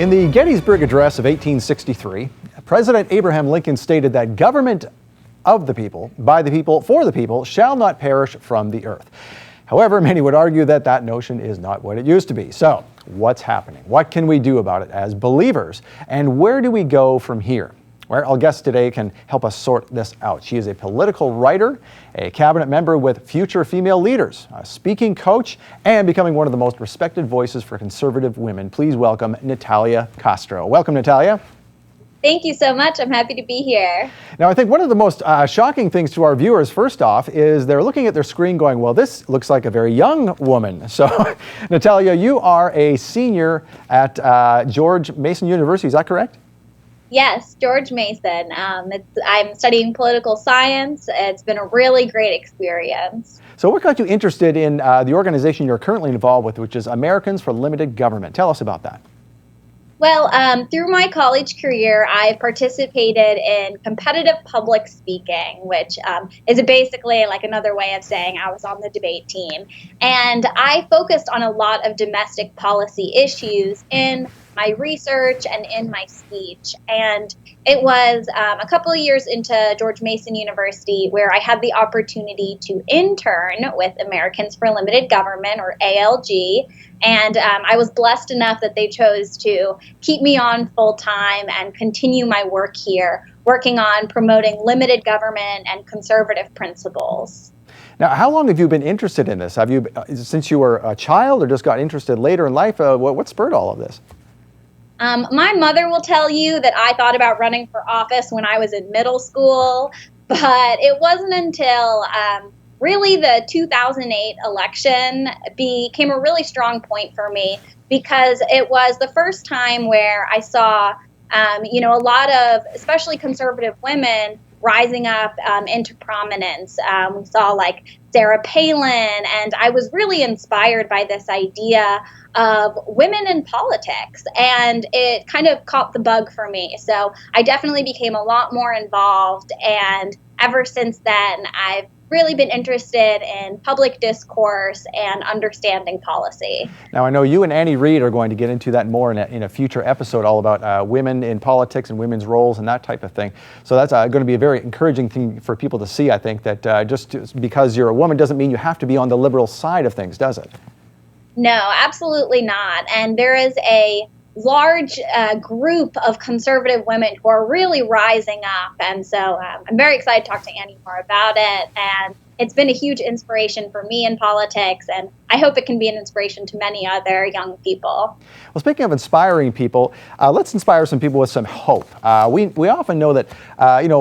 In the Gettysburg Address of 1863, President Abraham Lincoln stated that government of the people, by the people, for the people, shall not perish from the earth. However, many would argue that that notion is not what it used to be. So, what's happening? What can we do about it as believers? And where do we go from here? Well, our guest today can help us sort this out. She is a political writer, a cabinet member with Future Female Leaders, a speaking coach, and becoming one of the most respected voices for conservative women. Please welcome Natalia Castro. Welcome, Natalia. Thank you so much. I'm happy to be here. Now, I think one of the most shocking things to our viewers, first off, is they're looking at their screen going, well, this looks like a very young woman. So, Natalia, you are a senior at George Mason University. Is that correct? Yes, George Mason. I'm studying political science. It's been a really great experience. So what got you interested in the organization you're currently involved with, which is Americans for Limited Government? Tell us about that. Well, through my college career, I participated in competitive public speaking, which is basically like another way of saying I was on the debate team. And I focused on a lot of domestic policy issues in my research and in my speech. And it was a couple of years into George Mason University where I had the opportunity to intern with Americans for Limited Government, or ALG. And I was blessed enough that they chose to keep me on full time and continue my work here, working on promoting limited government and conservative principles. Now, how long have you been interested in this? Have you, since you were a child, or just got interested later in life? What spurred all of this? My mother will tell you that I thought about running for office when I was in middle school, but it wasn't until really the 2008 election became a really strong point for me, because it was the first time where I saw, a lot of, especially conservative women, rising up into prominence. We saw like Sarah Palin, and I was really inspired by this idea of women in politics, and it kind of caught the bug for me. So I definitely became a lot more involved, and ever since then, I've really been interested in public discourse and understanding policy. Now, I know you and Annie Reid are going to get into that more in a future episode, all about women in politics and women's roles and that type of thing. So that's going to be a very encouraging thing for people to see, I think, that just because you're a woman doesn't mean you have to be on the liberal side of things, does it? No, absolutely not. And there is a large group of conservative women who are really rising up. And so I'm very excited to talk to Annie more about it. And it's been a huge inspiration for me in politics, and I hope it can be an inspiration to many other young people. Well, speaking of inspiring people, let's inspire some people with some hope. We often know that,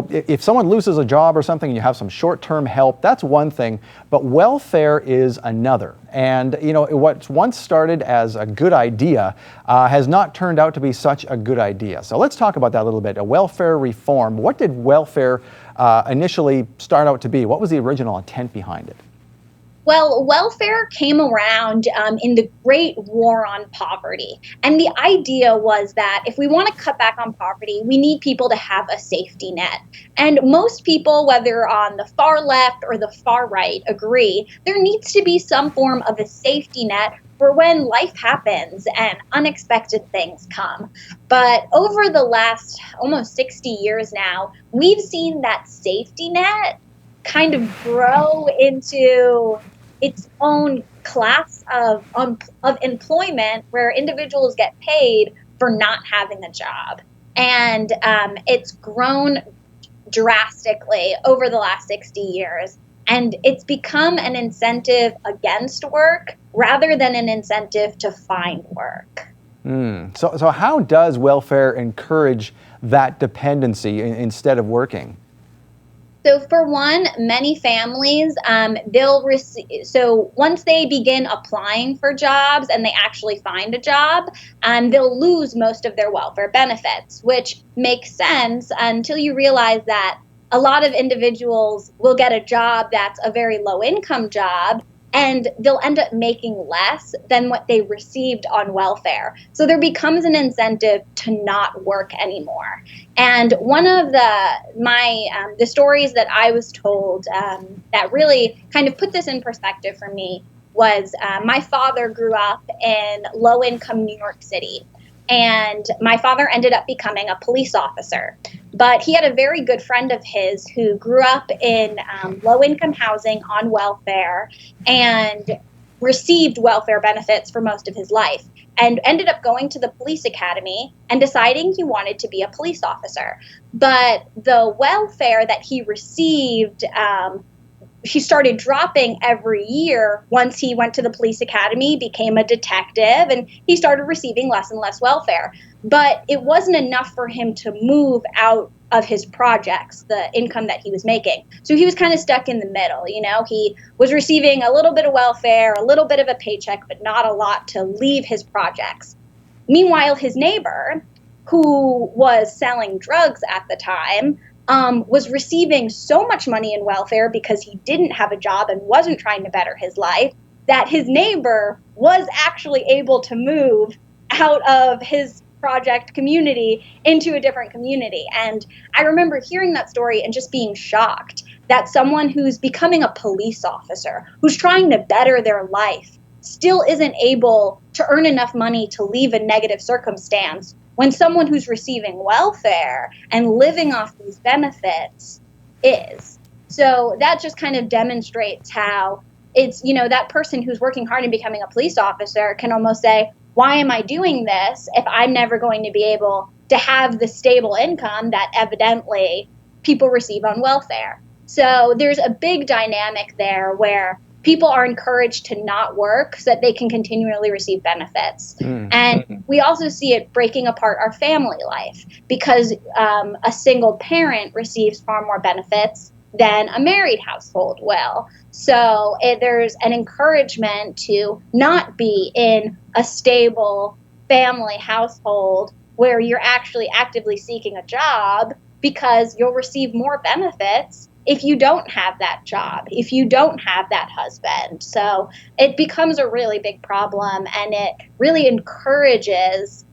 if someone loses a job or something and you have some short-term help, that's one thing, but welfare is another. And, what once started as a good idea has not turned out to be such a good idea. So let's talk about that a little bit. A welfare reform. What did welfare initially start out to be? What was the original intent behind it? Well, welfare came around in the Great War on Poverty. And the idea was that if we want to cut back on poverty, we need people to have a safety net. And most people, whether on the far left or the far right, agree there needs to be some form of a safety net for when life happens and unexpected things come. But over the last almost 60 years now, we've seen that safety net kind of grow into its own class of employment where individuals get paid for not having a job. And it's grown drastically over the last 60 years. And it's become an incentive against work rather than an incentive to find work. So how does welfare encourage that dependency instead of working? So for one, many families, they'll receive, so once they begin applying for jobs and they actually find a job, they'll lose most of their welfare benefits, which makes sense until you realize that a lot of individuals will get a job that's a very low income job, and they'll end up making less than what they received on welfare. So there becomes an incentive to not work anymore. And one of the stories that I was told that really kind of put this in perspective for me was my father grew up in low-income New York City. and my father ended up becoming a police officer. But he had a very good friend of his who grew up in low-income housing on welfare and received welfare benefits for most of his life, and ended up going to the police academy and deciding he wanted to be a police officer. But the welfare that he received, he started dropping every year once he went to the police academy, became a detective, and he started receiving less and less welfare. But it wasn't enough for him to move out of his projects, the income that he was making. So he was kind of stuck in the middle. He was receiving a little bit of welfare, a little bit of a paycheck, but not a lot to leave his projects. Meanwhile, his neighbor, who was selling drugs at the time, was receiving so much money in welfare because he didn't have a job and wasn't trying to better his life, that his neighbor was actually able to move out of his project community into a different community. And I remember hearing that story and just being shocked that someone who's becoming a police officer, who's trying to better their life, still isn't able to earn enough money to leave a negative circumstance when someone who's receiving welfare and living off these benefits is. So that just kind of demonstrates how it's, that person who's working hard and becoming a police officer can almost say, why am I doing this if I'm never going to be able to have the stable income that evidently people receive on welfare? So there's a big dynamic there where people are encouraged to not work so that they can continually receive benefits. And we also see it breaking apart our family life because a single parent receives far more benefits than a married household will. So there's an encouragement to not be in a stable family household where you're actually actively seeking a job, because you'll receive more benefits if you don't have that job, if you don't have that husband. So it becomes a really big problem, and it really encourages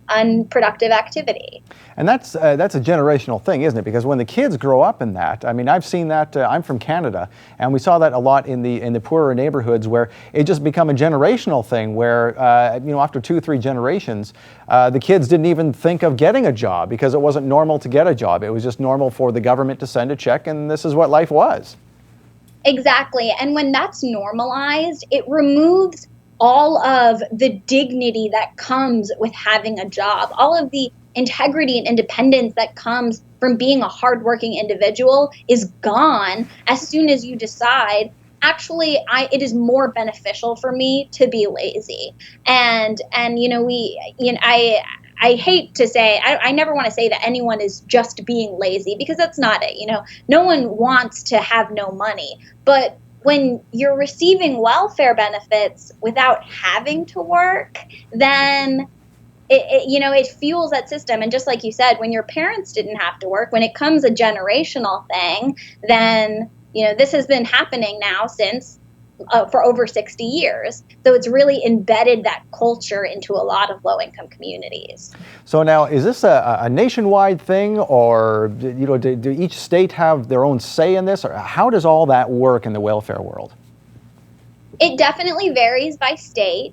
unproductive activity. And that's a generational thing, isn't it? Because when the kids grow up in that, I mean, I've seen that. I'm from Canada, and we saw that a lot in the poorer neighborhoods, where it just become a generational thing. Where after 2-3 generations, the kids didn't even think of getting a job because it wasn't normal to get a job. It was just normal for the government to send a check, and this is what life was. Exactly, and when that's normalized, it removes all of the dignity that comes with having a job, all of the integrity and independence that comes from being a hardworking individual is gone as soon as you decide, actually, it is more beneficial for me to be lazy. And I hate to say, I never want to say that anyone is just being lazy, because that's not it. No one wants to have no money, but when you're receiving welfare benefits without having to work, then it fuels that system. And just like you said, when your parents didn't have to work, when it comes a generational thing, then this has been happening now since for over 60 years. So it's really embedded that culture into a lot of low-income communities. So now, is this a nationwide thing, or do each state have their own say in this, or how does all that work in the welfare world? It definitely varies by state.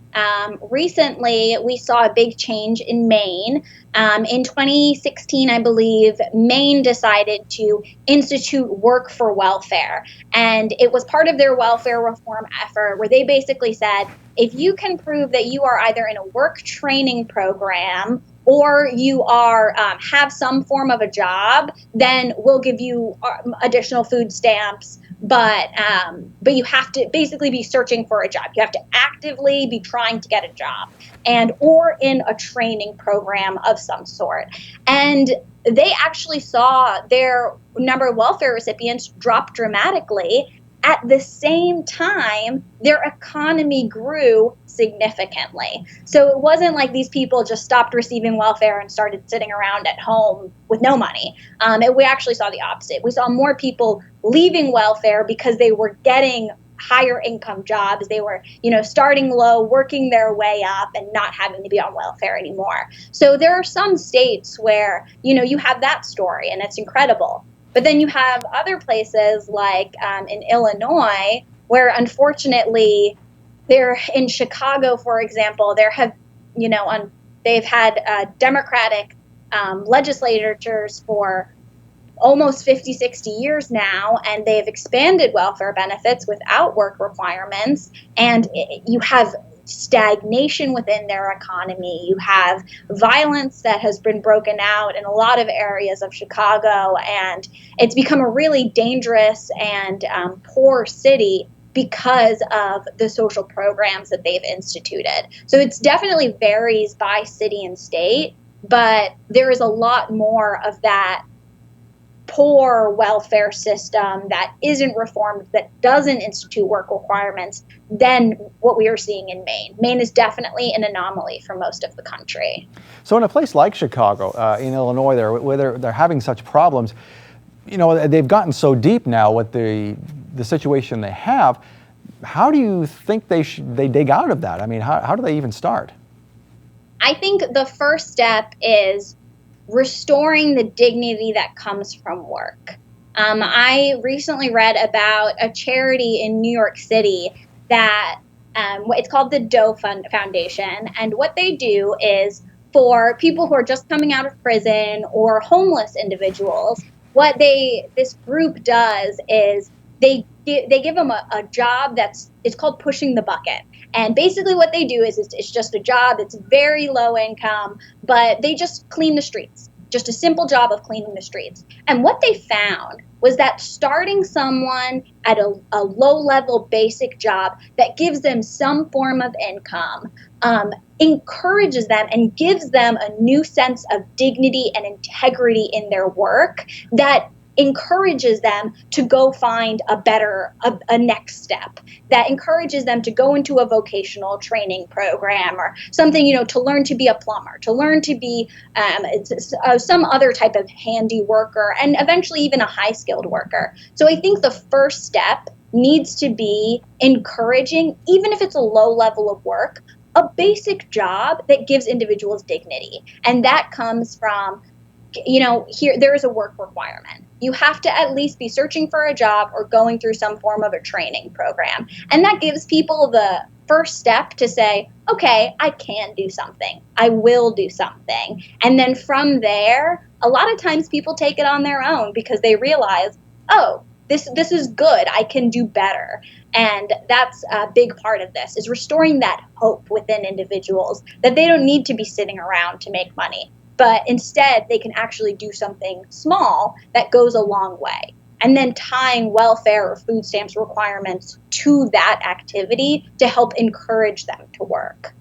Recently, we saw a big change in Maine. In 2016, I believe, Maine decided to institute work for welfare. And it was part of their welfare reform effort, where they basically said, if you can prove that you are either in a work training program or you are have some form of a job, then we'll give you additional food stamps. But you have to basically be searching for a job. You have to actively be trying to get a job, or in a training program of some sort. And they actually saw their number of welfare recipients drop dramatically. At the same time, their economy grew significantly. So it wasn't like these people just stopped receiving welfare and started sitting around at home with no money. We actually saw the opposite. We saw more people leaving welfare because they were getting higher income jobs. They were, starting low, working their way up, and not having to be on welfare anymore. So there are some states where, you have that story, and it's incredible. But then you have other places like in Illinois, where unfortunately, in Chicago, for example, there have, They've had Democratic legislatures for almost 50, 60 years now, and they've expanded welfare benefits without work requirements. And you have stagnation within their economy. You have violence that has been broken out in a lot of areas of Chicago, and it's become a really dangerous and poor city because of the social programs that they've instituted. So it's definitely varies by city and state, but there is a lot more of that poor welfare system that isn't reformed, that doesn't institute work requirements, than what we are seeing in Maine. Maine is definitely an anomaly for most of the country. So in a place like Chicago, in Illinois, where they're having such problems, they've gotten so deep now with the situation they have. How do you think they dig out of that? I mean, how do they even start? I think the first step is restoring the dignity that comes from work. I recently read about a charity in New York City that it's called the Doe Foundation, and what they do is for people who are just coming out of prison or homeless individuals. What this group does is they give them a job it's called pushing the bucket. And basically what they do is it's just a job. It's very low income, but they just clean the streets. Just a simple job of cleaning the streets. And what they found was that starting someone at a low-level basic job that gives them some form of income encourages them and gives them a new sense of dignity and integrity in their work that encourages them to go find a next step, that encourages them to go into a vocational training program or something, to learn to be a plumber, to learn to be some other type of handy worker, and eventually even a high-skilled worker. So I think the first step needs to be encouraging, even if it's a low level of work, a basic job that gives individuals dignity. And that comes from, here there is a work requirement. You have to at least be searching for a job or going through some form of a training program. And that gives people the first step to say, okay, I can do something. I will do something. And then from there, a lot of times people take it on their own because they realize, oh, this is good. I can do better. And that's a big part of this, is restoring that hope within individuals that they don't need to be sitting around to make money, but instead they can actually do something small that goes a long way. And then tying welfare or food stamps requirements to that activity to help encourage them to work.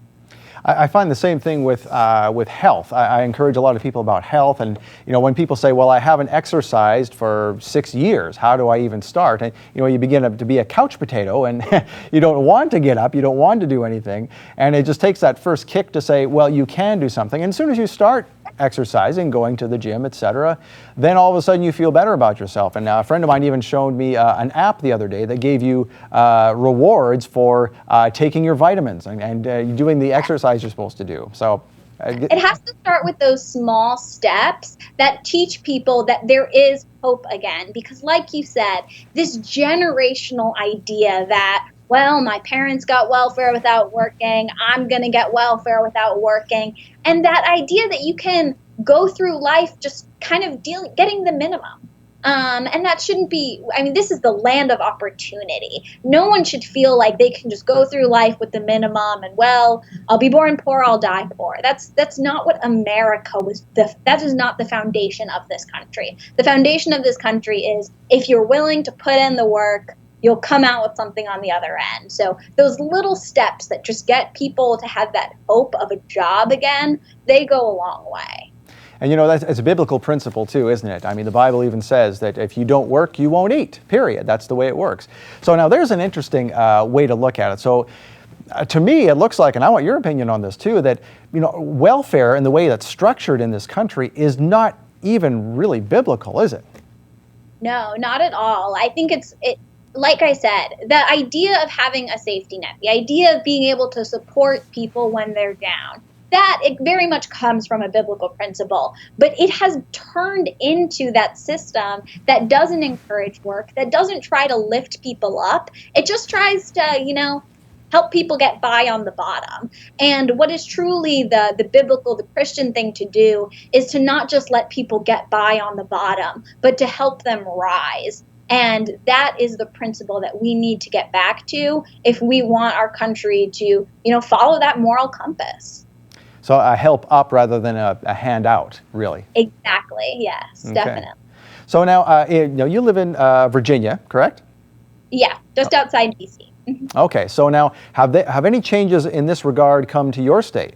I find the same thing with health. I encourage a lot of people about health, and when people say, "Well, I haven't exercised for 6 years. How do I even start?" And you begin to be a couch potato, and you don't want to get up, you don't want to do anything, and it just takes that first kick to say, "Well, you can do something." And as soon as you start exercising, going to the gym, etc., then all of a sudden you feel better about yourself. And a friend of mine even showed me an app the other day that gave you rewards for taking your vitamins and doing the exercise you're supposed to do. So it has to start with those small steps that teach people that there is hope again, because like you said, this generational idea that, well, my parents got welfare without working, I'm going to get welfare without working. And that idea that you can go through life just kind of getting the minimum. And that shouldn't be, this is the land of opportunity. No one should feel like they can just go through life with the minimum and, well, I'll be born poor, I'll die poor. That's not what America was. That is not the foundation of this country. The foundation of this country is, if you're willing to put in the work, you'll come out with something on the other end. So those little steps that just get people to have that hope of a job again, they go a long way. And it's a biblical principle too, isn't it? The Bible even says that if you don't work, you won't eat, period. That's the way it works. So now there's an interesting way to look at it. So to me, it looks like, and I want your opinion on this too, that welfare and the way that's structured in this country is not even really biblical, is it? No, not at all. I think like I said, the idea of having a safety net, the idea of being able to support people when they're down, that it very much comes from a biblical principle, but it has turned into that system that doesn't encourage work, that doesn't try to lift people up. It just tries to, help people get by on the bottom. And what is truly the biblical, the Christian thing to do is to not just let people get by on the bottom, but to help them rise. And that is the principle that we need to get back to if we want our country to, follow that moral compass. So a help up rather than a handout, really. Exactly. Yes, Okay. definitely. So now, you live in Virginia, correct? Yeah, just outside DC. Okay. So now, have any changes in this regard come to your state?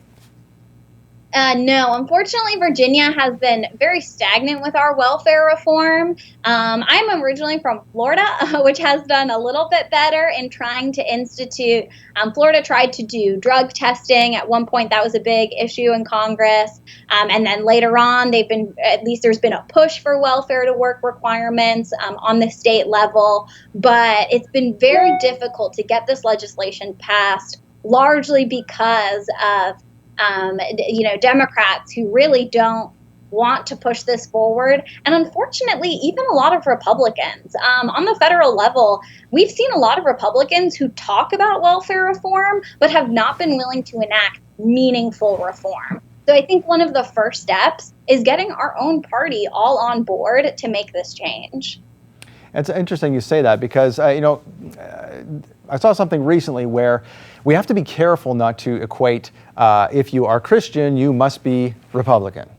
No, unfortunately, Virginia has been very stagnant with our welfare reform. I'm originally from Florida, which has done a little bit better in trying to institute. Florida tried to do drug testing. At one point, that was a big issue in Congress. And then later on, there's been a push for welfare to work requirements on the state level. But it's been very difficult to get this legislation passed, largely because of Democrats who really don't want to push this forward. And unfortunately, even a lot of Republicans on the federal level, we've seen a lot of Republicans who talk about welfare reform, but have not been willing to enact meaningful reform. So I think one of the first steps is getting our own party all on board to make this change. It's interesting you say that because, I saw something recently where we have to be careful not to equate if you are Christian, you must be Republican.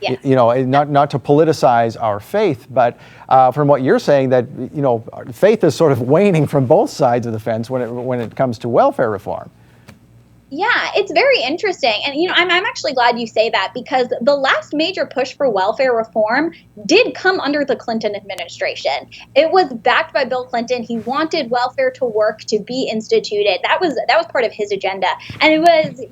Yes. Not to politicize our faith, but from what you're saying, that faith is sort of waning from both sides of the fence when it comes to welfare reform. Yeah, it's very interesting. And, I'm actually glad you say that, because the last major push for welfare reform did come under the Clinton administration. It was backed by Bill Clinton. He wanted welfare to work, to be instituted. That was part of his agenda. And it was,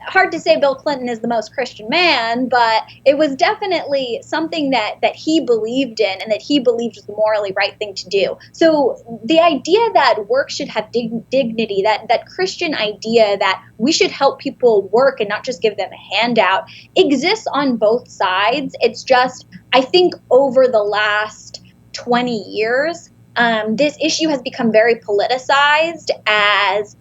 hard to say Bill Clinton is the most Christian man, but it was definitely something that he believed in and that he believed was the morally right thing to do. So the idea that work should have dignity, that Christian idea that we should help people work and not just give them a handout, exists on both sides. It's just, I think over the last 20 years, this issue has become very politicized as,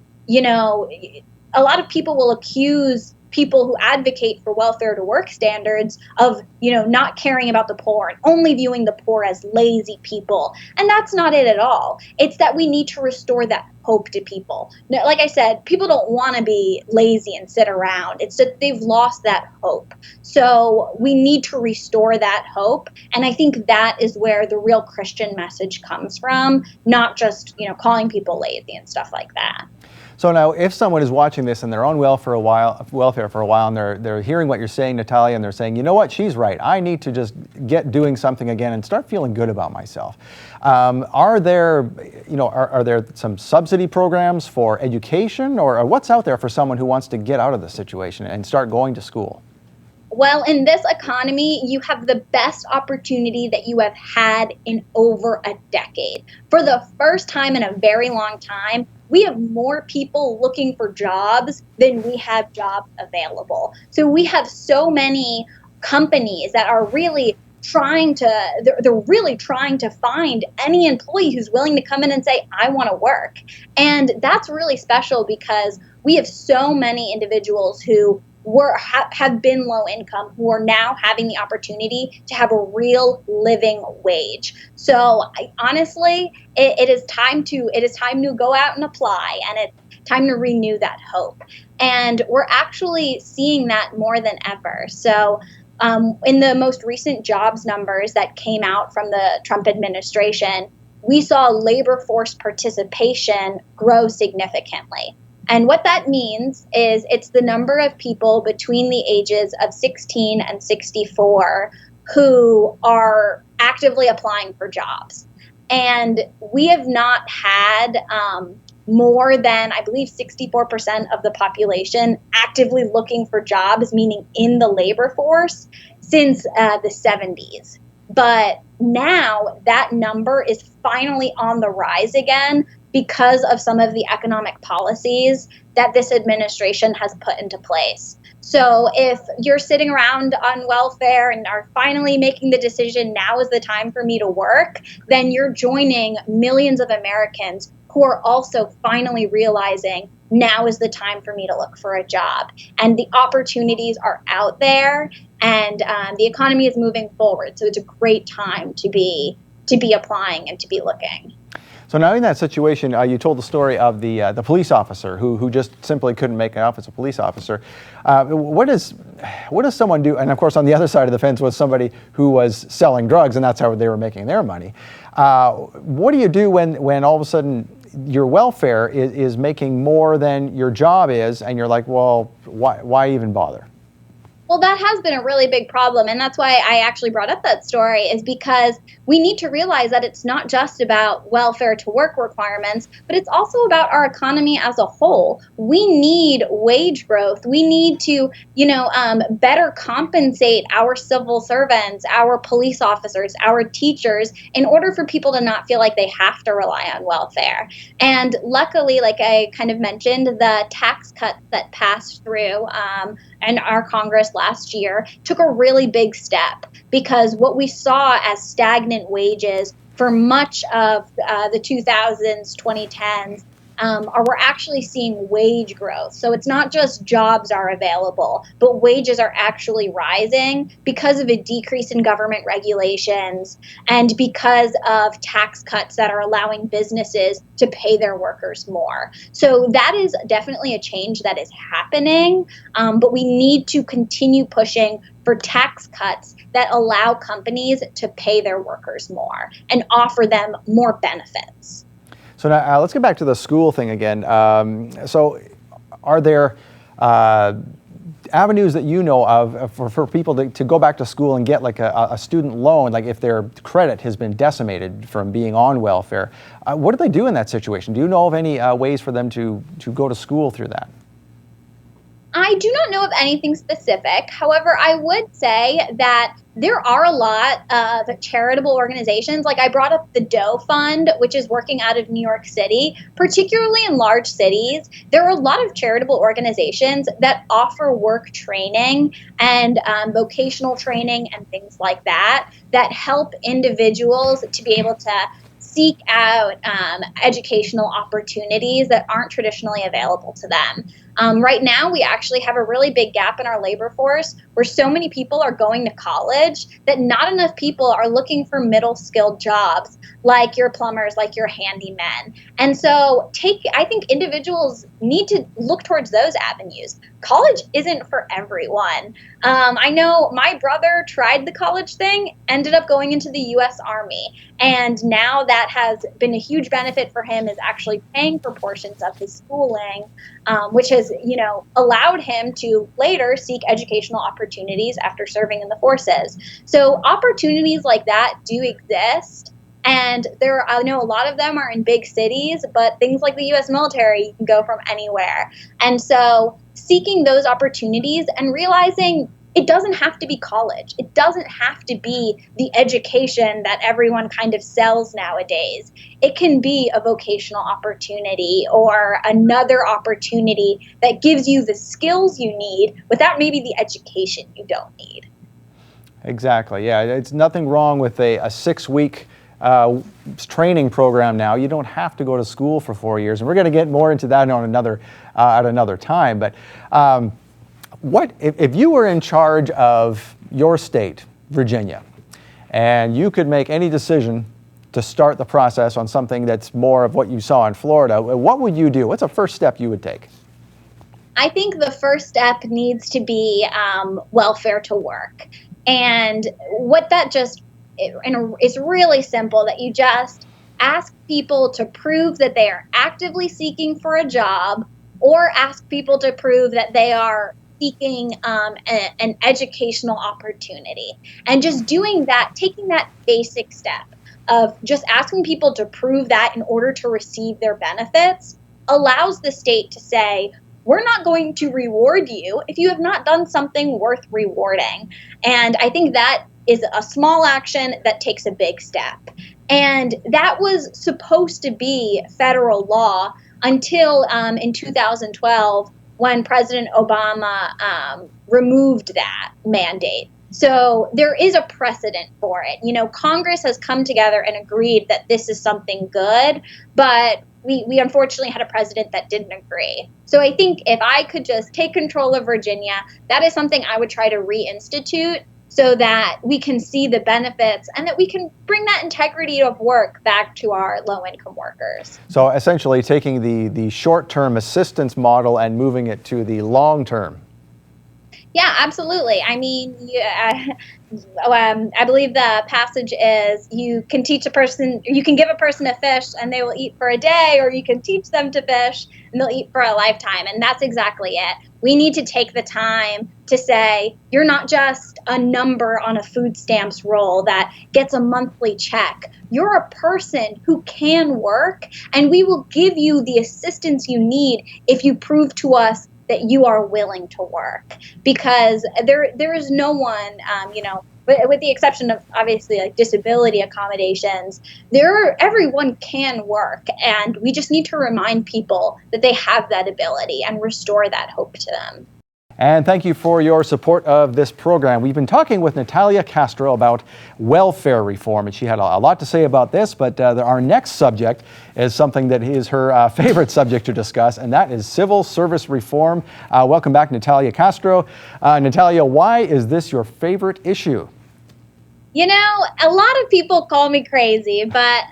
a lot of people will accuse people who advocate for welfare to work standards of, not caring about the poor and only viewing the poor as lazy people. And that's not it at all. It's that we need to restore that hope to people. Now, like I said, people don't want to be lazy and sit around. It's that they've lost that hope. So we need to restore that hope. And I think that is where the real Christian message comes from, not just, calling people lazy and stuff like that. So now, if someone is watching this and they're on welfare for a while, and they're hearing what you're saying, Natalia, and they're saying, you know what, she's right. I need to just get doing something again and start feeling good about myself. Are there some subsidy programs for education, or what's out there for someone who wants to get out of this situation and start going to school? Well, in this economy, you have the best opportunity that you have had in over a decade. For the first time in a very long time, we have more people looking for jobs than we have jobs available. So we have so many companies that are really they're really trying to find any employee who's willing to come in and say, I want to work. And that's really special because we have so many individuals who have been low income, who are now having the opportunity to have a real living wage. So honestly, it is time to go out and apply, and it's time to renew that hope. And we're actually seeing that more than ever. So in the most recent jobs numbers that came out from the Trump administration, we saw labor force participation grow significantly. And what that means is it's the number of people between the ages of 16 and 64 who are actively applying for jobs. And we have not had more than, I believe, 64% of the population actively looking for jobs, meaning in the labor force, since the 70s. But now that number is finally on the rise again because of some of the economic policies that this administration has put into place. So if you're sitting around on welfare and are finally making the decision, now is the time for me to work, then you're joining millions of Americans who are also finally realizing now is the time for me to look for a job. And the opportunities are out there, and the economy is moving forward. So it's a great time to be applying and to be looking. So now in that situation, you told the story of the police officer who just simply couldn't make it off as a police officer. What does someone do? And of course, on the other side of the fence was somebody who was selling drugs, and that's how they were making their money. What do you do when all of a sudden your welfare is making more than your job is, and you're like, well, why even bother? Well, that has been a really big problem. And that's why I actually brought up that story, is because we need to realize that it's not just about welfare to work requirements, but it's also about our economy as a whole. We need wage growth. We need to, better compensate our civil servants, our police officers, our teachers, in order for people to not feel like they have to rely on welfare. And luckily, like I kind of mentioned, the tax cuts that passed through and our Congress last year took a really big step, because what we saw as stagnant wages for much of the 2000s, 2010s, we're actually seeing wage growth. So it's not just jobs are available, but wages are actually rising because of a decrease in government regulations and because of tax cuts that are allowing businesses to pay their workers more. So that is definitely a change that is happening, but we need to continue pushing for tax cuts that allow companies to pay their workers more and offer them more benefits. So now let's get back to the school thing again. So are there avenues that you know of for people to go back to school and get like a student loan, like if their credit has been decimated from being on welfare? What do they do in that situation? Do you know of any ways for them to go to school through that? I do not know of anything specific. However, I would say that there are a lot of charitable organizations. Like I brought up the Doe Fund, which is working out of New York City, particularly in large cities. There are a lot of charitable organizations that offer work training and vocational training and things like that help individuals to be able to seek out educational opportunities that aren't traditionally available to them. Right now, we actually have a really big gap in our labor force where so many people are going to college that not enough people are looking for middle skilled jobs like your plumbers, like your handymen. And so I think individuals need to look towards those avenues. College isn't for everyone. I know my brother tried the college thing, ended up going into the U.S. Army. And now that has been a huge benefit for him, is actually paying for portions of his schooling, which has, allowed him to later seek educational opportunities after serving in the forces. So opportunities like that do exist. And I know a lot of them are in big cities, but things like the U.S. military, you can go from anywhere. And so seeking those opportunities and realizing it doesn't have to be college. It doesn't have to be the education that everyone kind of sells nowadays. It can be a vocational opportunity or another opportunity that gives you the skills you need without maybe the education you don't need. Exactly. Yeah, it's nothing wrong with a 6-week training program now. You don't have to go to school for 4 years, and we're going to get more into that at another time. But what if you were in charge of your state, Virginia, and you could make any decision to start the process on something that's more of what you saw in Florida? What would you do? What's the first step you would take? I think the first step needs to be welfare to work, and what that just it's really simple, that you just ask people to prove that they are actively seeking for a job, or ask people to prove that they are seeking an educational opportunity. And just doing that, taking that basic step of just asking people to prove that in order to receive their benefits, allows the state to say, we're not going to reward you if you have not done something worth rewarding. And I think that is a small action that takes a big step. And that was supposed to be federal law until in 2012, when President Obama removed that mandate. So there is a precedent for it. Congress has come together and agreed that this is something good, but we unfortunately had a president that didn't agree. So I think if I could just take control of Virginia, that is something I would try to reinstitute so that we can see the benefits and that we can bring that integrity of work back to our low-income workers. So essentially taking the short-term assistance model and moving it to the long-term. Yeah, absolutely. I mean, I believe the passage is you can teach a person, you can give a person a fish and they will eat for a day, or you can teach them to fish and they'll eat for a lifetime. And that's exactly it. We need to take the time to say, you're not just a number on a food stamps roll that gets a monthly check. You're a person who can work, and we will give you the assistance you need if you prove to us that you are willing to work, because there is no one, with the exception of obviously like disability accommodations, everyone can work, and we just need to remind people that they have that ability and restore that hope to them. And thank you for your support of this program. We've been talking with Natalia Castro about welfare reform, and she had a lot to say about this, but our next subject is something that is her favorite subject to discuss, and that is civil service reform. Welcome back, Natalia Castro. Natalia, why is this your favorite issue? You know, a lot of people call me crazy, but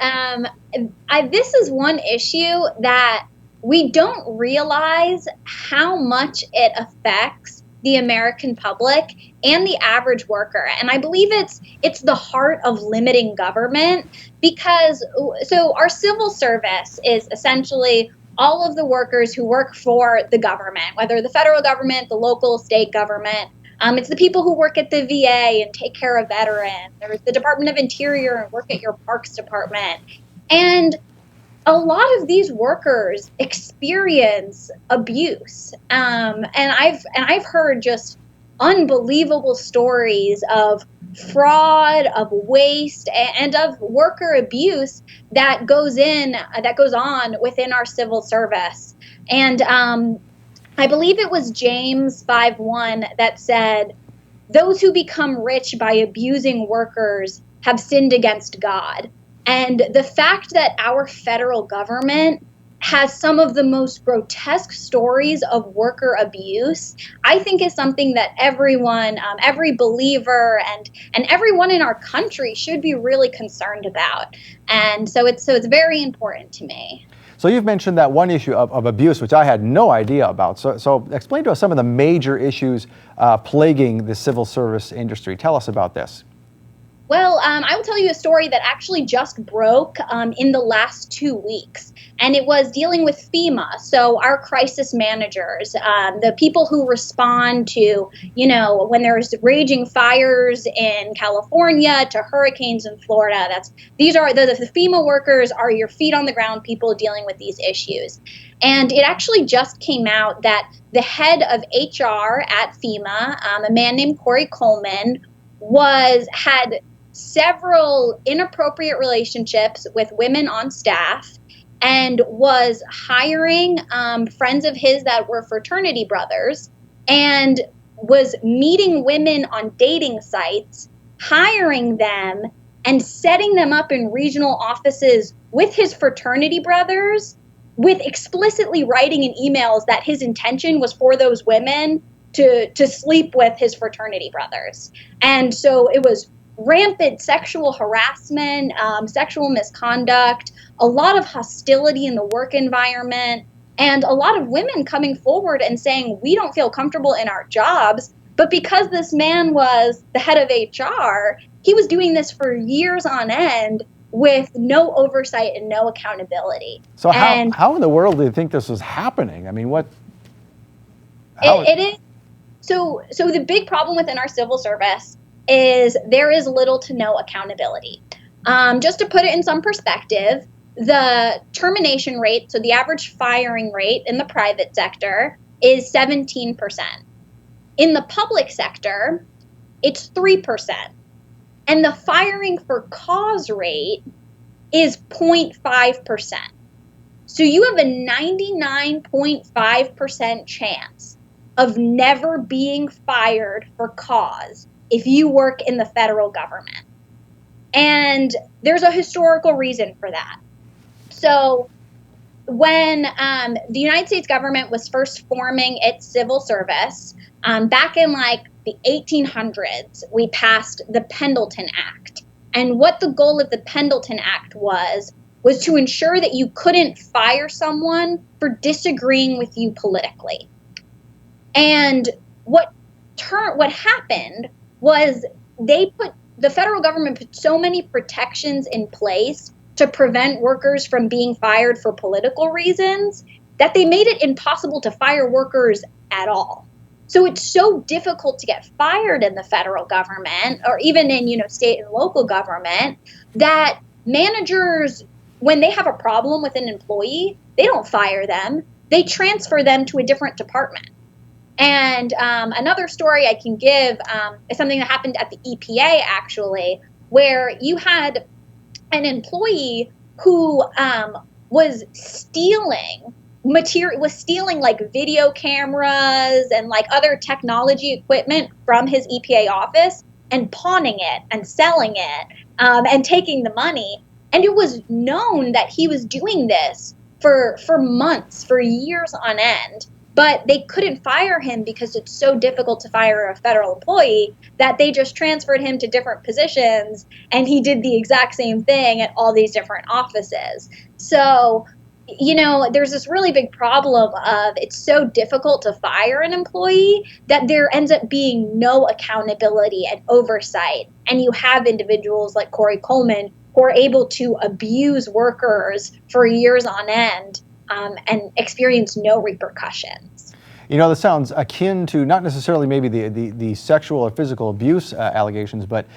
this is one issue that we don't realize how much it affects the American public and the average worker. And I believe it's the heart of limiting government, because so our civil service is essentially all of the workers who work for the government, whether the federal government, the local, state government. It's the people who work at the VA and take care of veterans. There's the Department of Interior and work at your parks department. And a lot of these workers experience abuse, and I've heard just unbelievable stories of fraud, of waste, and of worker abuse that goes on within our civil service. And I believe it was James 5:1 that said, "Those who become rich by abusing workers have sinned against God." And the fact that our federal government has some of the most grotesque stories of worker abuse, I think is something that everyone, every believer and everyone in our country should be really concerned about. And so it's very important to me. So you've mentioned that one issue of abuse, which I had no idea about. So explain to us some of the major issues plaguing the civil service industry. Tell us about this. Well, I will tell you a story that actually just broke in the last 2 weeks, and it was dealing with FEMA. So our crisis managers, the people who respond to, when there's raging fires in California to hurricanes in Florida. These are the FEMA workers are your feet on the ground people dealing with these issues. And it actually just came out that the head of HR at FEMA, a man named Corey Coleman, had several inappropriate relationships with women on staff, and was hiring friends of his that were fraternity brothers, and was meeting women on dating sites, hiring them, and setting them up in regional offices with his fraternity brothers, with explicitly writing in emails that his intention was for those women to sleep with his fraternity brothers. And so it was rampant sexual harassment, sexual misconduct, a lot of hostility in the work environment, and a lot of women coming forward and saying, we don't feel comfortable in our jobs. But because this man was the head of HR, he was doing this for years on end with no oversight and no accountability. So how in the world do you think this was happening? I mean, what? It is. So the big problem within our civil service is there is little to no accountability. Just to put it in some perspective, the termination rate, so the average firing rate in the private sector, is 17%. In the public sector, it's 3%. And the firing for cause rate is 0.5%. So you have a 99.5% chance of never being fired for cause if you work in the federal government. And there's a historical reason for that. So when the United States government was first forming its civil service, back in like the 1800s, we passed the Pendleton Act. And what the goal of the Pendleton Act was to ensure that you couldn't fire someone for disagreeing with you politically. And what happened was the federal government put so many protections in place to prevent workers from being fired for political reasons that they made it impossible to fire workers at all. So it's so difficult to get fired in the federal government or even in, state and local government that managers, when they have a problem with an employee, they don't fire them. They transfer them to a different department. And another story I can give is something that happened at the EPA, actually, where you had an employee who was stealing like video cameras and like other technology equipment from his EPA office and pawning it and selling it and taking the money. And it was known that he was doing this for months, for years on end. But they couldn't fire him because it's so difficult to fire a federal employee that they just transferred him to different positions, and he did the exact same thing at all these different offices. So, there's this really big problem of it's so difficult to fire an employee that there ends up being no accountability and oversight. And you have individuals like Corey Coleman who are able to abuse workers for years on end and experience no repercussions. This sounds akin to not necessarily maybe the sexual or physical abuse allegations, but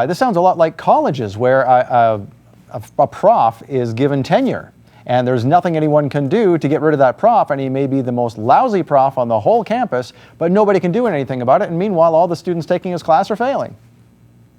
this sounds a lot like colleges where a prof is given tenure and there's nothing anyone can do to get rid of that prof, and he may be the most lousy prof on the whole campus, but nobody can do anything about it, and meanwhile all the students taking his class are failing.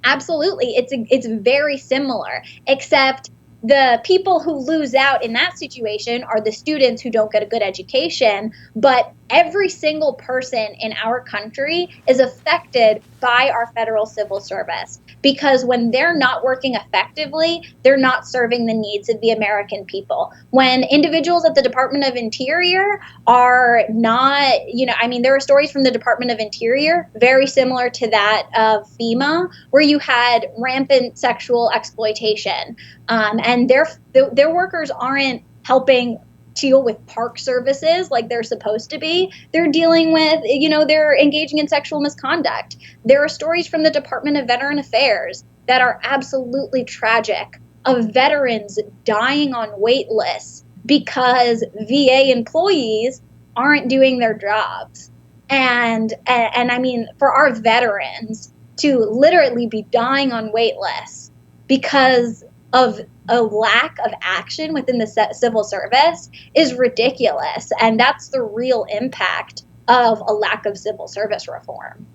Absolutely. It's very similar, except the people who lose out in that situation are the students who don't get a good education, but every single person in our country is affected by our federal civil service because when they're not working effectively, they're not serving the needs of the American people. When individuals at the Department of Interior are not, there are stories from the Department of Interior very similar to that of FEMA, where you had rampant sexual exploitation, and their workers aren't helping deal with park services like they're supposed to be. They're dealing with, they're engaging in sexual misconduct. There are stories from the Department of Veteran Affairs that are absolutely tragic of veterans dying on wait lists because VA employees aren't doing their jobs. And I mean, for our veterans to literally be dying on wait lists because of a lack of action within the civil service is ridiculous. And that's the real impact of a lack of civil service reform.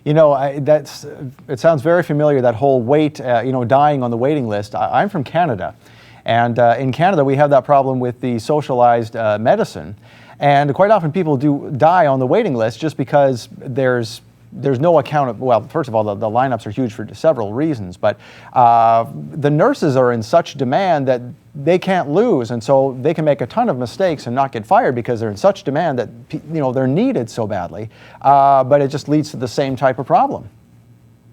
It sounds very familiar, that whole dying on the waiting list. I'm from Canada, and in Canada we have that problem with the socialized medicine. And quite often people do die on the waiting list just because there's no account of, well, first of all, the lineups are huge for several reasons, but the nurses are in such demand that they can't lose, and so they can make a ton of mistakes and not get fired because they're in such demand that they're needed so badly, but it just leads to the same type of problem.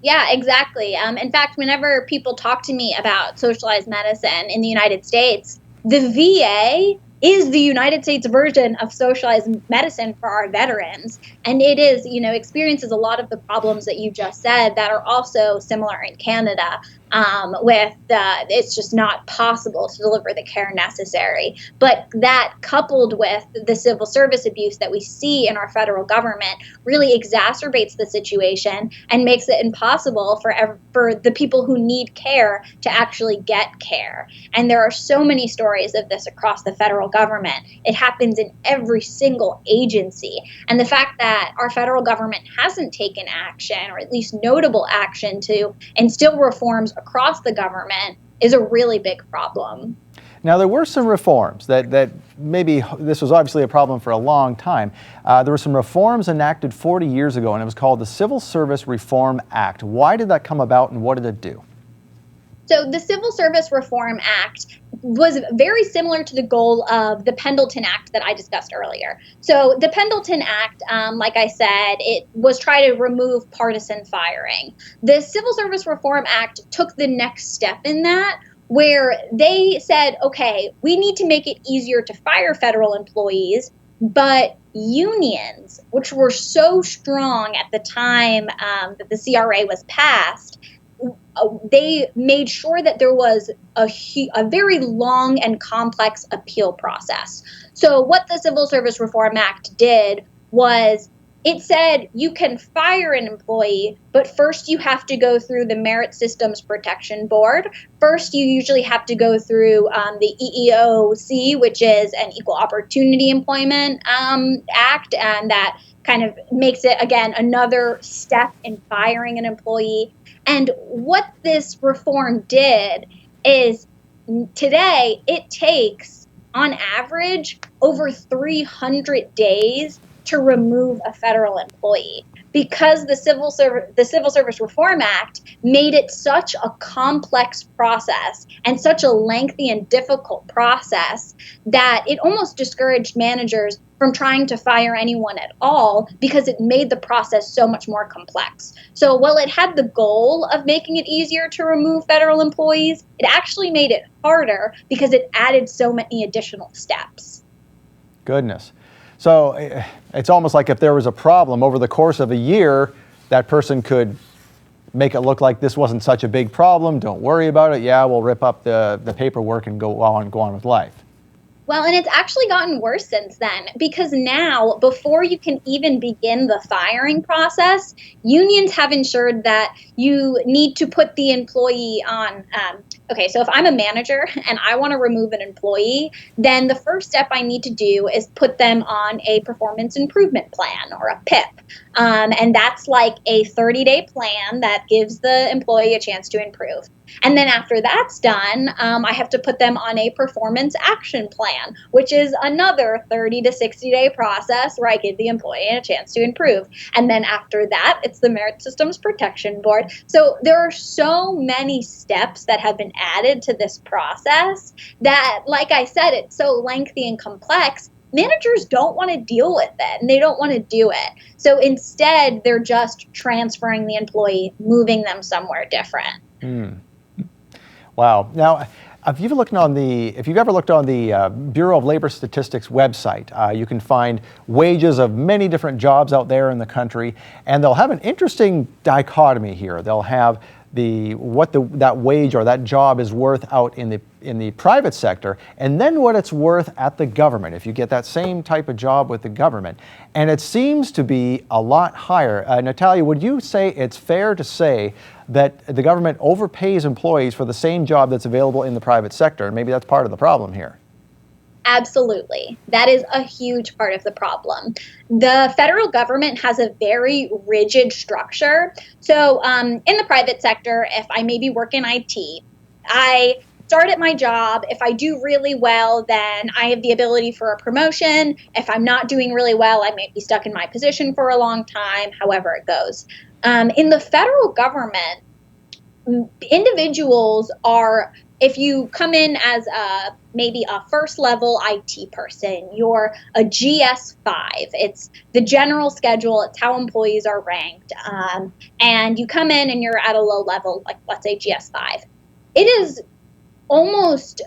Yeah, exactly. In fact, whenever people talk to me about socialized medicine in the United States, the VA is the United States version of socialized medicine for our veterans. And it is, experiences a lot of the problems that you just said that are also similar in Canada. It's just not possible to deliver the care necessary. But that, coupled with the civil service abuse that we see in our federal government, really exacerbates the situation and makes it impossible for the people who need care to actually get care. And there are so many stories of this across the federal government. It happens in every single agency. And the fact that our federal government hasn't taken action, or at least notable action, to instill reforms across the government is a really big problem. Now, there were some reforms that maybe this was obviously a problem for a long time. There were some reforms enacted 40 years ago, and it was called the Civil Service Reform Act. Why did that come about, and what did it do? So the Civil Service Reform Act was very similar to the goal of the Pendleton Act that I discussed earlier. So the Pendleton Act, like I said, it was trying to remove partisan firing. The Civil Service Reform Act took the next step in that, where they said, okay, we need to make it easier to fire federal employees, but unions, which were so strong at the time that the CRA was passed, they made sure that there was a very long and complex appeal process. So what the Civil Service Reform Act did was it said you can fire an employee, but first you have to go through the Merit Systems Protection Board. First, you usually have to go through the EEOC, which is an Equal Opportunity Employment Act, and that kind of makes it, again, another step in firing an employee. And what this reform did is today it takes, on average, over 300 days to remove a federal employee, because the Civil Service Reform Act made it such a complex process and such a lengthy and difficult process that it almost discouraged managers from trying to fire anyone at all, because it made the process so much more complex. So while it had the goal of making it easier to remove federal employees, it actually made it harder because it added so many additional steps. Goodness. So it's almost like if there was a problem over the course of a year, that person could make it look like this wasn't such a big problem. Don't worry about it. Yeah, we'll rip up the paperwork and go on with life. Well, and it's actually gotten worse since then, because now, before you can even begin the firing process, unions have ensured that you need to put the employee on. Okay, so if I'm a manager and I want to remove an employee, then the first step I need to do is put them on a performance improvement plan, or a PIP. And that's like a 30-day plan that gives the employee a chance to improve. And then after that's done, I have to put them on a performance action plan, which is another 30 to 60-day process where I give the employee a chance to improve. And then after that, it's the Merit Systems Protection Board. So there are so many steps that have been added to this process that, like I said, it's so lengthy and complex. Managers don't want to deal with it, and they don't want to do it. So instead, they're just transferring the employee, moving them somewhere different. Wow. Now, if you've ever looked on the Bureau of Labor Statistics website, you can find wages of many different jobs out there in the country, and they'll have an interesting dichotomy here. They'll have that wage or that job is worth out in the private sector, and then what it's worth at the government if you get that same type of job with the government. And it seems to be a lot higher. Natalia, would you say it's fair to say that the government overpays employees for the same job that's available in the private sector? And maybe that's part of the problem here. Absolutely. That is a huge part of the problem. The federal government has a very rigid structure. So in the private sector, if I maybe work in IT, I start at my job. If I do really well, then I have the ability for a promotion. If I'm not doing really well, I may be stuck in my position for a long time, however it goes. In the federal government, individuals are, if you come in as maybe a first level IT person, you're a GS5. It's the general schedule. It's how employees are ranked. And you come in and you're at a low level, like let's say GS5. It is almost,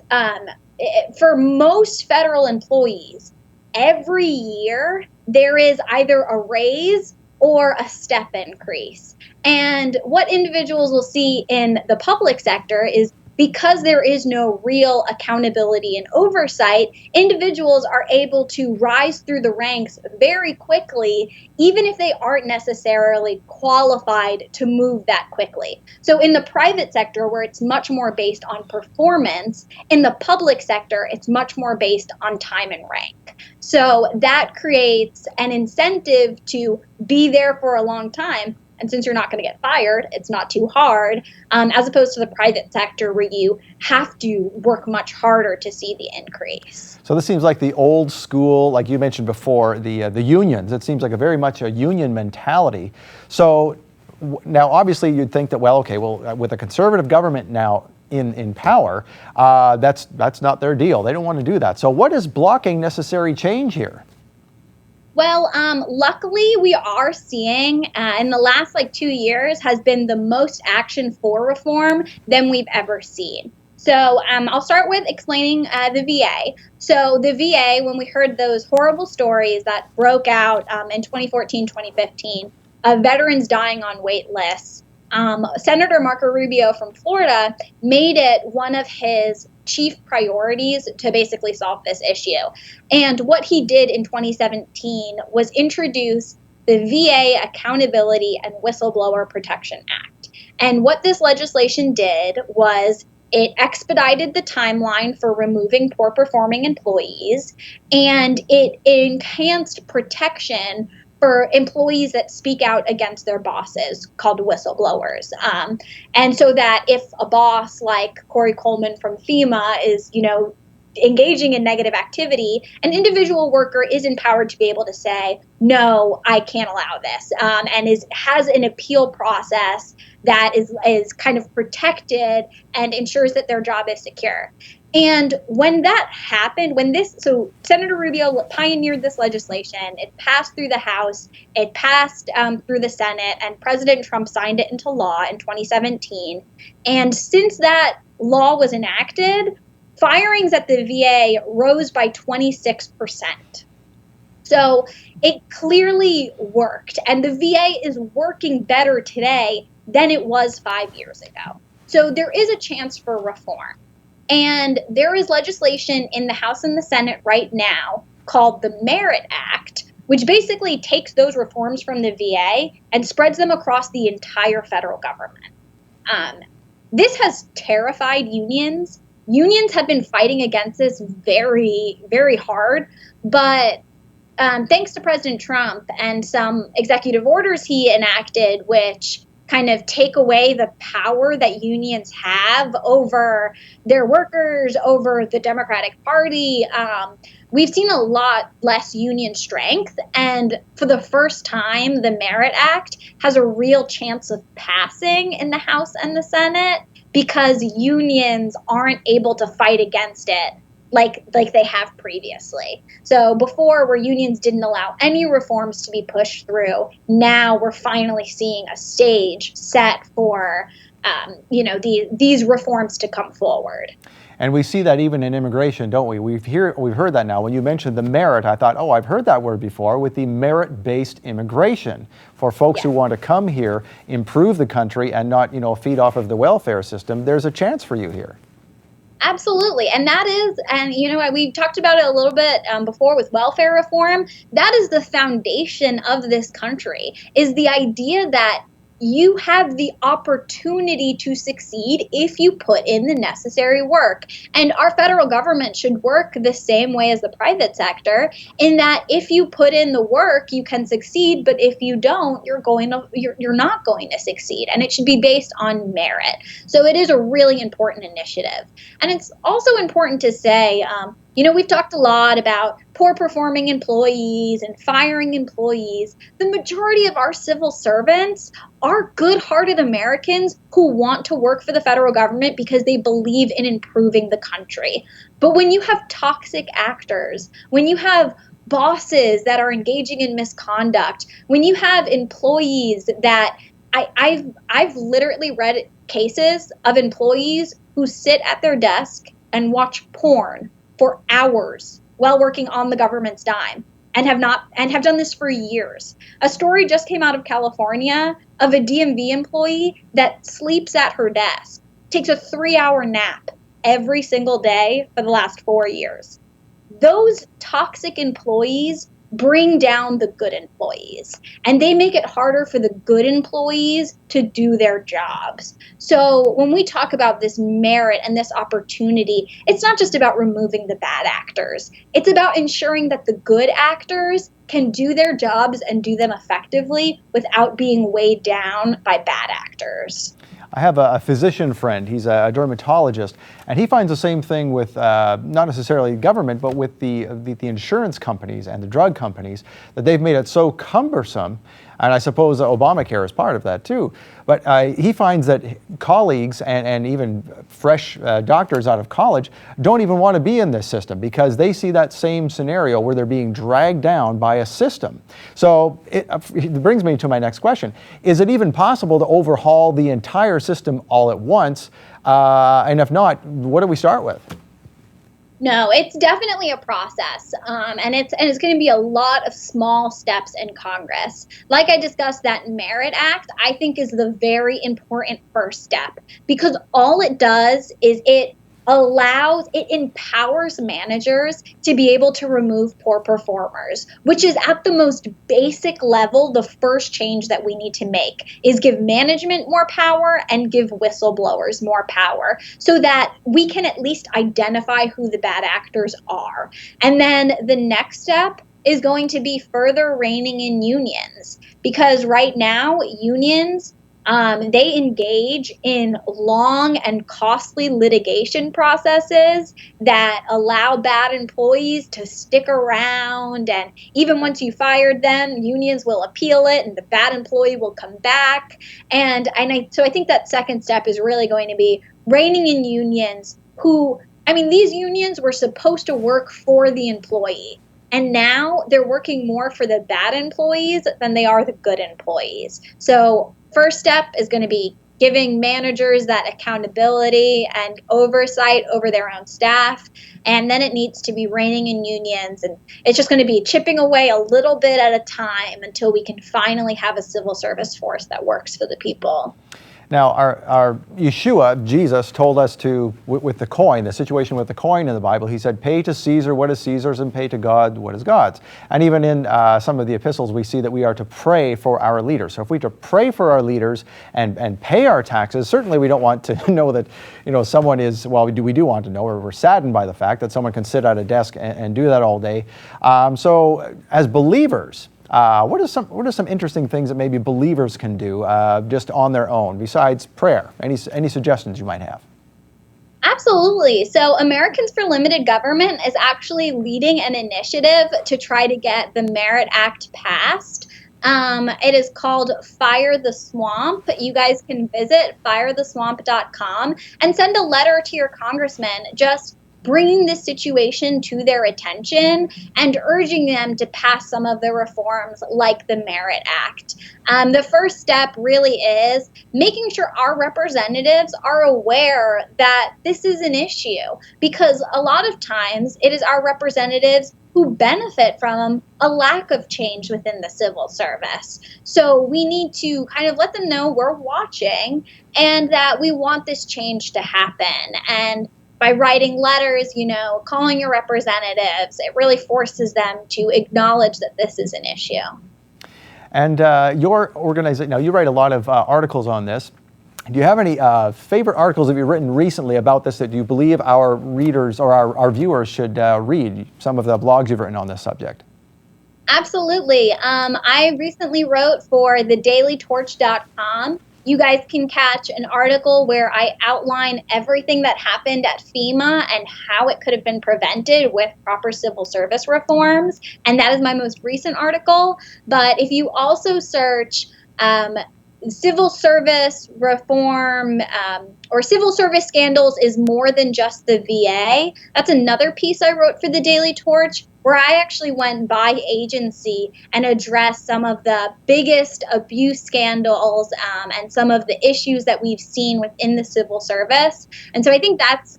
for most federal employees, every year there is either a raise or a step increase. And what individuals will see in the public sector is, because there is no real accountability and oversight, individuals are able to rise through the ranks very quickly, even if they aren't necessarily qualified to move that quickly. So in the private sector, where it's much more based on performance, in the public sector, it's much more based on time and rank. So that creates an incentive to be there for a long time. And since you're not going to get fired, it's not too hard, as opposed to the private sector where you have to work much harder to see the increase. So this seems like the old school, like you mentioned before, the unions. It seems like very much a union mentality. So now, obviously, you'd think that, with a conservative government now in power, that's not their deal. They don't want to do that. So what is blocking necessary change here? Well, luckily, we are seeing in the last 2 years has been the most action for reform than we've ever seen. So I'll start with explaining the VA. So the VA, when we heard those horrible stories that broke out in 2014, 2015, of veterans dying on wait lists, Senator Marco Rubio from Florida made it one of his chief priorities to basically solve this issue. And what he did in 2017 was introduce the VA Accountability and Whistleblower Protection Act. And what this legislation did was it expedited the timeline for removing poor performing employees, and it enhanced protection for employees that speak out against their bosses, called whistleblowers. And so that if a boss like Corey Coleman from FEMA is, engaging in negative activity, an individual worker is empowered to be able to say, no, I can't allow this, and has an appeal process that is kind of protected and ensures that their job is secure. And when that happened, so Senator Rubio pioneered this legislation, it passed through the House, it passed through the Senate, and President Trump signed it into law in 2017. And since that law was enacted, firings at the VA rose by 26%. So it clearly worked, and the VA is working better today than it was 5 years ago. So there is a chance for reform. And there is legislation in the House and the Senate right now called the Merit Act, which basically takes those reforms from the VA and spreads them across the entire federal government. This has terrified unions. Unions have been fighting against this very, very hard, but thanks to President Trump and some executive orders he enacted, which kind of take away the power that unions have over their workers, over the Democratic Party, we've seen a lot less union strength. And for the first time, the Merit Act has a real chance of passing in the House and the Senate because unions aren't able to fight against it like they have previously. So before, where unions didn't allow any reforms to be pushed through, now we're finally seeing a stage set for these reforms to come forward. And we see that even in immigration, don't we? We've heard that now. When you mentioned the merit, I thought, I've heard that word before, with the merit-based immigration for folks who want to come here, improve the country, and not feed off of the welfare system. There's a chance for you here. Absolutely. And we talked about it a little bit before with welfare reform. That is the foundation of this country, is the idea that you have the opportunity to succeed if you put in the necessary work. And our federal government should work the same way as the private sector, in that if you put in the work, you can succeed, but if you don't, you're not going to succeed. And it should be based on merit. So it is a really important initiative. And it's also important to say, we've talked a lot about poor performing employees and firing employees. The majority of our civil servants are good-hearted Americans who want to work for the federal government because they believe in improving the country. But when you have toxic actors, when you have bosses that are engaging in misconduct, when you have employees that I've literally read cases of employees who sit at their desk and watch porn for hours while working on the government's dime and have done this for years. A story just came out of California of a DMV employee that sleeps at her desk, takes a 3-hour nap every single day for the last 4 years. Those toxic employees bring down the good employees, and they make it harder for the good employees to do their jobs. So when we talk about this merit and this opportunity, it's not just about removing the bad actors. It's about ensuring that the good actors can do their jobs and do them effectively without being weighed down by bad actors. I have a physician friend, he's a dermatologist, and he finds the same thing with not necessarily government, but with the insurance companies and the drug companies, that they've made it so cumbersome And I suppose Obamacare is part of that too. But he finds that colleagues and even fresh doctors out of college don't even want to be in this system because they see that same scenario where they're being dragged down by a system. So it brings me to my next question. Is it even possible to overhaul the entire system all at once? And if not, what do we start with? No, it's definitely a process, and it's going to be a lot of small steps in Congress. Like I discussed, that Merit Act, I think, is the very important first step because all it does is it empowers managers to be able to remove poor performers, which is at the most basic level. The first change that we need to make is give management more power and give whistleblowers more power so that we can at least identify who the bad actors are. And then the next step is going to be further reining in unions because right now unions they engage in long and costly litigation processes that allow bad employees to stick around. And even once you fired them, unions will appeal it and the bad employee will come back. So I think that second step is really going to be reining in unions these unions were supposed to work for the employee. And now they're working more for the bad employees than they are the good employees. So first step is going to be giving managers that accountability and oversight over their own staff. And then it needs to be reining in unions. And it's just going to be chipping away a little bit at a time until we can finally have a civil service force that works for the people. Now, our Yeshua, Jesus, told us to, with the coin, the situation with the coin in the Bible, he said, pay to Caesar what is Caesar's and pay to God what is God's. And even in some of the epistles, we see that we are to pray for our leaders. So if we are to pray for our leaders and pay our taxes, certainly we don't want to know that, someone is, well, we do want to know, or we're saddened by the fact that someone can sit at a desk and do that all day. So as believers, what are some interesting things that maybe believers can do just on their own besides prayer? Any suggestions you might have? Absolutely. So Americans for Limited Government is actually leading an initiative to try to get the Merit Act passed. It is called Fire the Swamp. You guys can visit firetheswamp.com and send a letter to your congressman just bringing this situation to their attention and urging them to pass some of the reforms like the Merit Act. The first step really is making sure our representatives are aware that this is an issue, because a lot of times it is our representatives who benefit from a lack of change within the civil service. So we need to kind of let them know we're watching and that we want this change to happen. And by writing letters, calling your representatives, it really forces them to acknowledge that this is an issue. And your organization, now you write a lot of articles on this. Do you have any favorite articles that you've written recently about this that you believe our readers or our viewers should read? Some of the blogs you've written on this subject. Absolutely. I recently wrote for thedailytorch.com. You guys can catch an article where I outline everything that happened at FEMA and how it could have been prevented with proper civil service reforms. And that is my most recent article. But if you also search civil service reform or civil service scandals is more than just the VA, that's another piece I wrote for the Daily Torch, where I actually went by agency and addressed some of the biggest abuse scandals and some of the issues that we've seen within the civil service. And so I think that's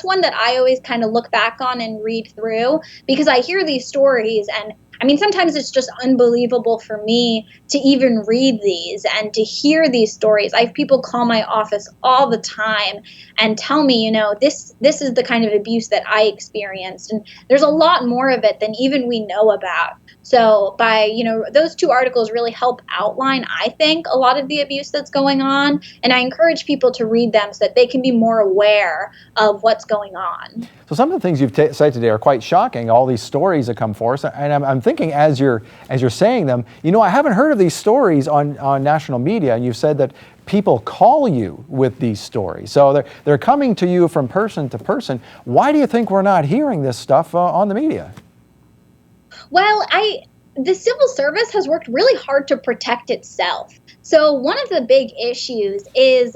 one that I always kind of look back on and read through, because I hear these stories and sometimes it's just unbelievable for me to even read these and to hear these stories. I have people call my office all the time and tell me, this is the kind of abuse that I experienced. And there's a lot more of it than even we know about. So by, those two articles really help outline, I think, a lot of the abuse that's going on. And I encourage people to read them so that they can be more aware of what's going on. So some of the things you've said today are quite shocking, all these stories that come forth. And I'm thinking as you're saying them, I haven't heard of these stories on national media. And you've said that people call you with these stories. So they're coming to you from person to person. Why do you think we're not hearing this stuff on the media? Well, the civil service has worked really hard to protect itself. So one of the big issues is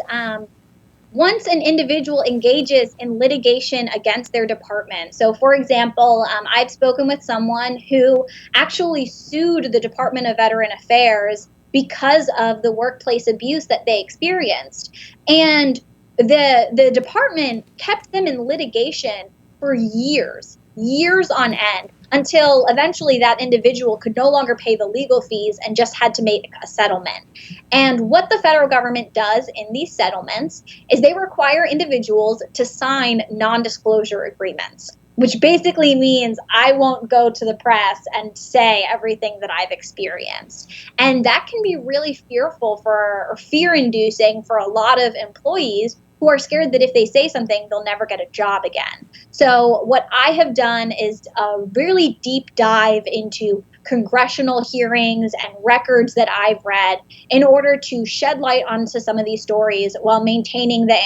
once an individual engages in litigation against their department. So, for example, I've spoken with someone who actually sued the Department of Veteran Affairs because of the workplace abuse that they experienced. And the department kept them in litigation for years on end, until eventually that individual could no longer pay the legal fees and just had to make a settlement. And what the federal government does in these settlements is they require individuals to sign non-disclosure agreements, which basically means I won't go to the press and say everything that I've experienced. And that can be really fear-inducing for a lot of employees who are scared that if they say something, they'll never get a job again. So what I have done is a really deep dive into congressional hearings and records that I've read in order to shed light onto some of these stories while maintaining the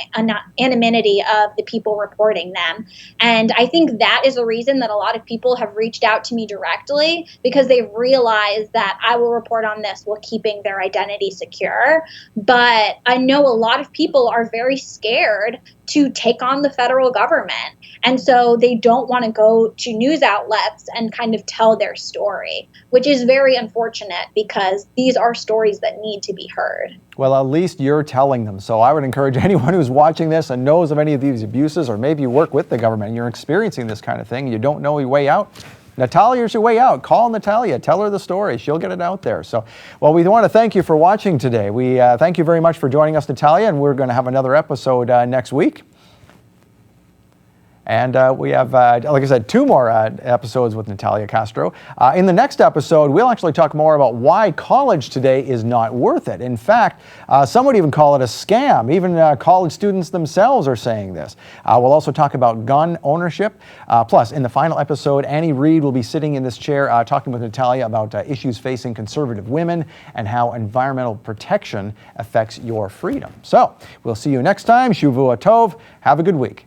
anonymity of the people reporting them. And I think that is the reason that a lot of people have reached out to me directly, because they've realized that I will report on this while keeping their identity secure. But I know a lot of people are very scared to take on the federal government. And so they don't want to go to news outlets and kind of tell their story, which is very unfortunate because these are stories that need to be heard. Well, at least you're telling them. So I would encourage anyone who's watching this and knows of any of these abuses, or maybe you work with the government and you're experiencing this kind of thing, you don't know your way out. Natalia's your way out. Call Natalia. Tell her the story. She'll get it out there. So, well, we want to thank you for watching today. We thank you very much for joining us, Natalia, and we're going to have another episode next week. And we have, like I said, 2 more episodes with Natalia Castro. In the next episode, we'll actually talk more about why college today is not worth it. In fact, some would even call it a scam. Even college students themselves are saying this. We'll also talk about gun ownership. Plus, in the final episode, Annie Reed will be sitting in this chair talking with Natalia about issues facing conservative women and how environmental protection affects your freedom. So, we'll see you next time. Shavua Tov. Have a good week.